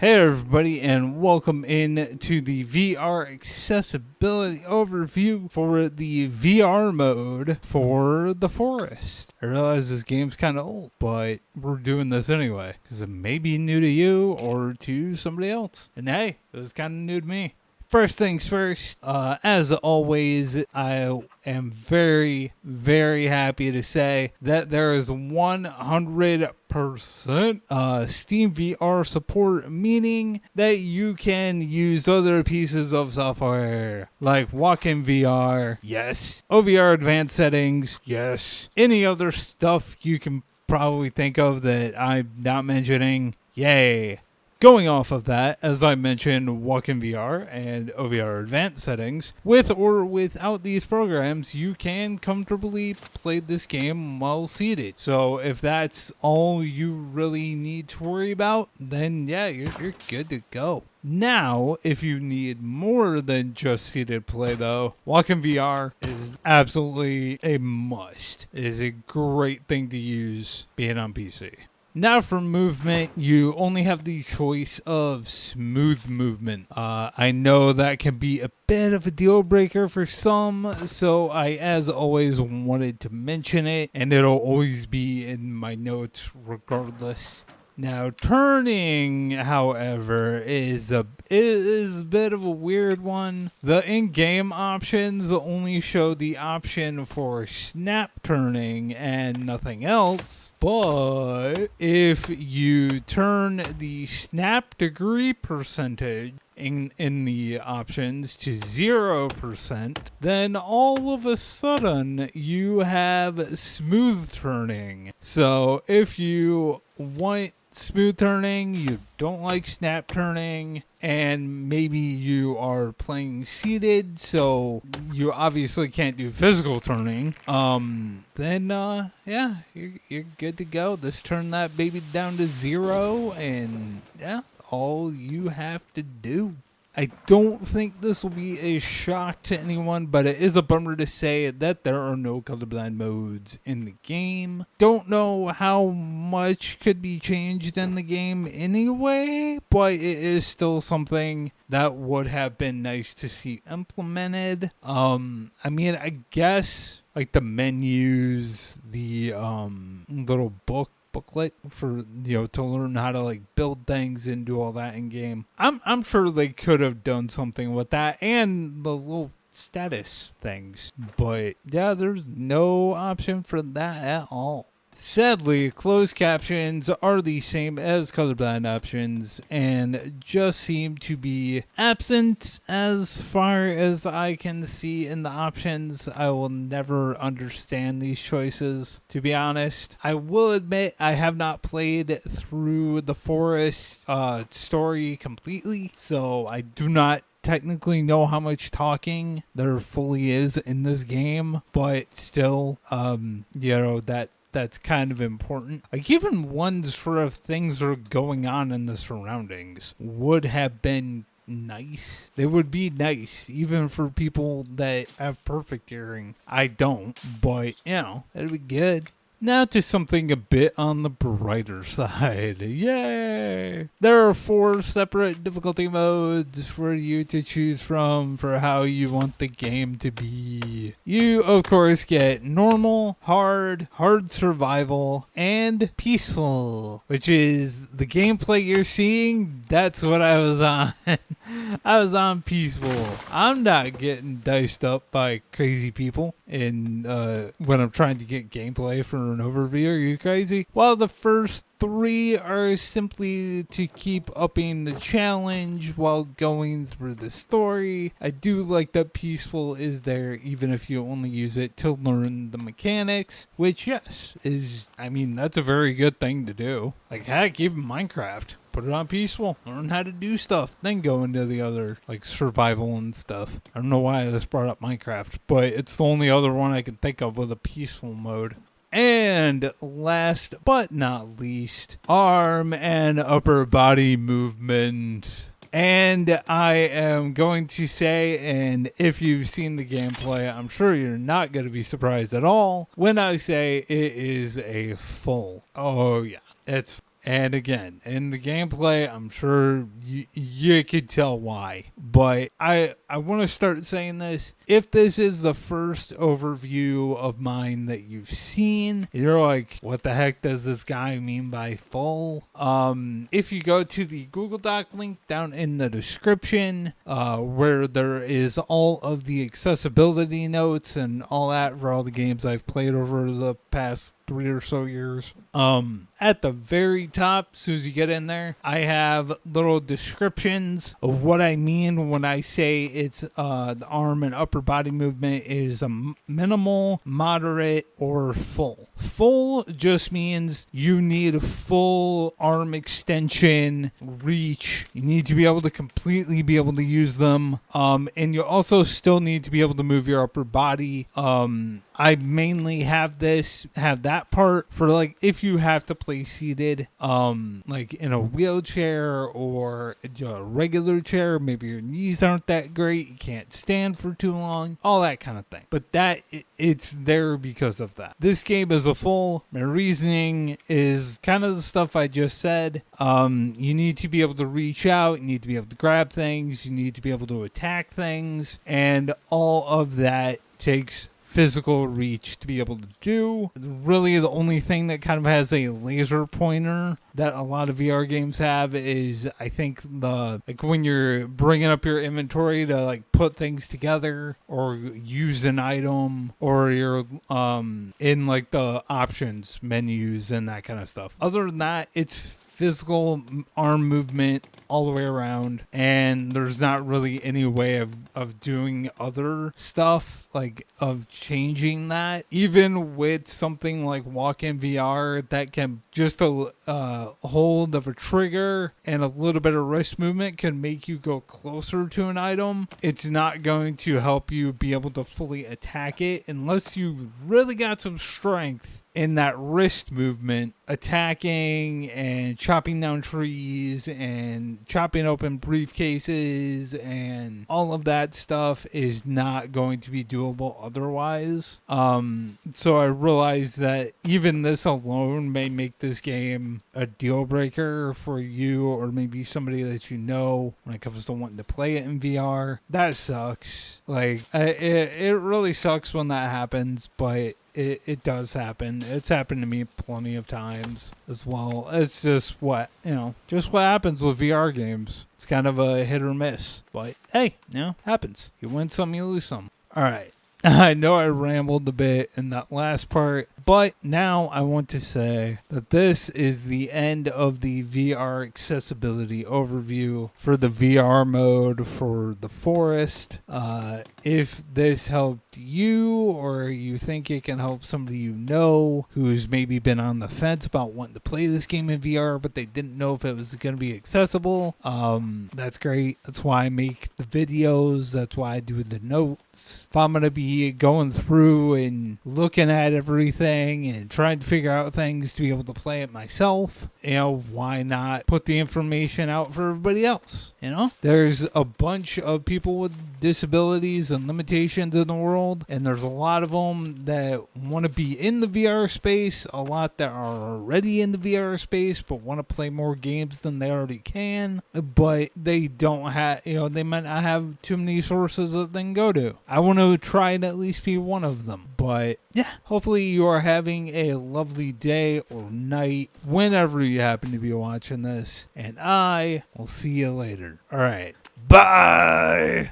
Hey everybody, and welcome in to the VR accessibility overview for the VR mode for The Forest. I realize this game's kind of old, but we're doing this anyway because it may be new to you or to somebody else. And hey, it was kind of new to me. First things first, as always, I am very, very happy to say that there is 100% Steam VR support, meaning that you can use other pieces of software like walk-in VR, yes, OVR advanced settings, yes, any other stuff you can probably think of that I'm not mentioning, yay. Going off of that, as I mentioned, walk-in VR and OVR advanced settings, with or without these programs, you can comfortably play this game while seated. So if that's all you really need to worry about, then yeah, you're good to go. Now, if you need more than just seated play though, walk-in VR is absolutely a must. It is a great thing to use being on PC. Now for movement, you only have the choice of smooth movement. I know that can be a bit of a deal breaker for some, so I, as always, wanted to mention it, and it'll always be in my notes regardless. Now, turning, however, is a bit of a weird one. The in-game options only show the option for snap turning and nothing else. But if you turn the snap degree percentage in the options to 0%, then all of a sudden you have smooth turning. So if you want smooth turning, you don't like snap turning, and maybe you are playing seated, so you obviously can't do physical turning, then yeah, you're good to go. Just turn that baby down to 0, and yeah, all you have to do. I don't think this will be a shock to anyone, but it is a bummer to say that there are no colorblind modes in the game. Don't know how much could be changed in the game anyway, but it is still something that would have been nice to see implemented. I mean, I guess like the menus, the little booklet for, to learn how to like build things and do all that in game. I'm sure they could have done something with that and the little status things, but yeah, there's no option for that at all. Sadly, closed captions are the same as colorblind options and just seem to be absent as far as I can see in the options. I will never understand these choices, to be honest. I will admit I have not played through the Forest story completely, so I do not technically know how much talking there fully is in this game, but still, that's kind of important. Like, even ones for if things are going on in the surroundings would have been nice. They would be nice, even for people that have perfect hearing. I don't, but, it'd be good. Now to something a bit on the brighter side. Yay! There are 4 separate difficulty modes for you to choose from for how you want the game to be. You, of course, get normal, hard survival, and peaceful, which is the gameplay you're seeing. That's what I was on. I was on peaceful. I'm not getting diced up by crazy people when I'm trying to get gameplay for an overview. Are you crazy? While the first 3 are simply to keep upping the challenge while going through the story. I do like that peaceful is there even if you only use it to learn the mechanics, which yes, that's a very good thing to do. Like heck, even Minecraft. Put it on peaceful, learn how to do stuff, then go into the other, like, survival and stuff. I don't know why I just brought up Minecraft, but it's the only other one I can think of with a peaceful mode. And last but not least, arm and upper body movement. And I am going to say, and if you've seen the gameplay, I'm sure you're not going to be surprised at all when I say it is a full. Oh yeah, it's And again, in the gameplay, I'm sure you could tell why. But I want to start saying this. If this is the first overview of mine that you've seen, you're like, what the heck does this guy mean by full? If you go to the Google Doc link down in the description, where there is all of the accessibility notes and all that for all the games I've played over the past 3 or so years. At the very top, as soon as you get in there, I have little descriptions of what I mean when I say it's the arm and upper body movement is a minimal, moderate, or full. Full just means you need a full arm extension, reach. You need to be able to completely be able to use them. And you also still need to be able to move your upper body. I mainly have that part for like if you have to play seated, like in a wheelchair or a regular chair, maybe your knees aren't that great, you can't stand for too long, all that kind of thing. But it's there because of that. This game is a full. My reasoning is kind of the stuff I just said. You need to be able to reach out, you need to be able to grab things, you need to be able to attack things, and all of that takes physical reach to be able to do. Really, the only thing that kind of has a laser pointer that a lot of VR games have is, I think, like when you're bringing up your inventory to like put things together or use an item, or you're in like the options menus and that kind of stuff. Other than that, it's physical arm movement all the way around, and there's not really any way of doing other stuff, like of changing that. Even with something like walk-in VR that can just a hold of a trigger and a little bit of wrist movement can make you go closer to an item, it's not going to help you be able to fully attack it unless you really got some strength in that wrist movement. Attacking and chopping down trees and chopping open briefcases and all of that stuff is not going to be doable otherwise. So I realized that even this alone may make this game a deal breaker for you, or maybe somebody that you know, when it comes to wanting to play it in VR. That sucks. Like, it really sucks when that happens, but it does happen. It's happened to me plenty of times as well. It's just what happens with VR games. It's kind of a hit or miss, but hey, happens. You win some, you lose some. All right. I know I rambled a bit in that last part, but now I want to say that this is the end of the VR accessibility overview for the VR mode for the Forest. If this helped you, or you think it can help somebody you know who's maybe been on the fence about wanting to play this game in VR, but they didn't know if it was going to be accessible, that's great. That's why I make the videos. That's why I do the notes. If I'm going to be going through and looking at everything and trying to figure out things to be able to play it myself, why not put the information out for everybody else? There's a bunch of people with disabilities and limitations in the world, and there's a lot of them that want to be in the VR space, a lot that are already in the VR space but want to play more games than they already can, but they don't have, they might not have too many sources that they can go to. I want to try and at least be one of them. But yeah, hopefully you are having a lovely day or night whenever you happen to be watching this, and I will see you later. All right, bye.